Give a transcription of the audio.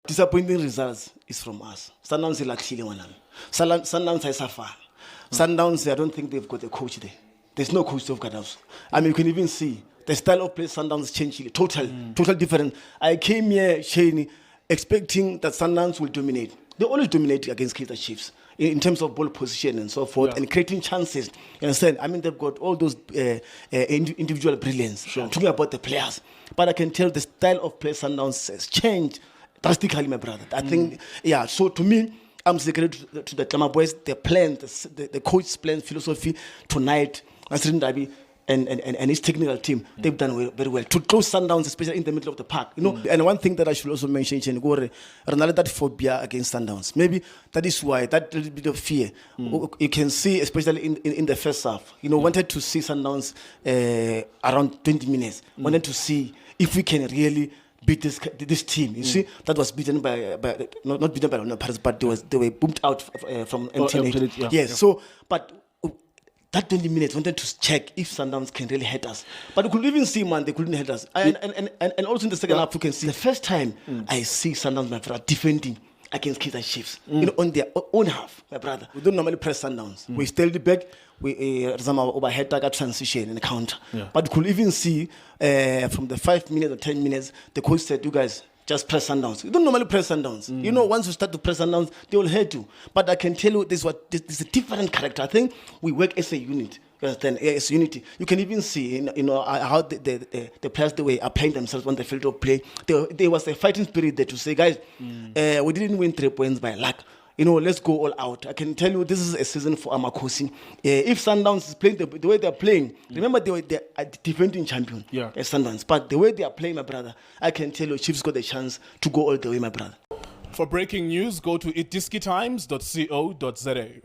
disappointing results is from us. Sundowns is like Sundowns Ayisafani. Sundowns, I don't think they've got a coach there. There's no coach of Ghana. I mean, you can even see the style of play Sundowns changed. Total different. I came here, Shane, expecting that Sundowns will dominate. They always dominate against Kaizer Chiefs in terms of ball position and so forth, and creating chances. You understand? I mean, they've got all those individual brilliance. Sure. I'm talking about the players. But I can tell the style of play Sundowns has changed drastically, my brother. I think, so to me, I'm secret to the Klama boys, the plan, the coach's plan, philosophy tonight, Nasrin Dabi and his technical team, they've done very well. To close Sundowns, especially in the middle of the park. You know, and one thing that I should also mention, Ronaldo, that phobia against Sundowns. Maybe that is why, that little bit of fear. You can see, especially in the first half, wanted to see Sundowns around 20 minutes. Wanted to see if we can really beat this team. You see, that was beaten by not beaten by Paris, but they were booked out from MTN. Yes. So, but that 20 minutes wanted to check if Sundowns can really hurt us. But we could even see, man, they couldn't hurt us. And also in the second half, you can see the first time I see Sundowns, my brother, defending against Kaizer Chiefs, on their own half, my brother. We don't normally press Sundowns. We stay the back. We overhead target transition and counter. But you could even see from the 5 minutes or 10 minutes, the coach said, "You guys just press Sundowns." You don't normally press Sundowns. Once you start to press Sundowns, they will hurt you. But I can tell you, this is a different character. I think we work as a unit. You understand? As unity. You can even see, how the players, they were applying themselves on the field of play. There was a fighting spirit there to say, guys, we didn't win 3 points by luck. Let's go all out. I can tell you, this is a season for Amakosi. If Sundowns is playing the way they're playing, remember they're a defending champion, Sundowns. But the way they are playing, my brother, I can tell you, Chiefs got the chance to go all the way, my brother. For breaking news, go to itdiskitimes.co.za.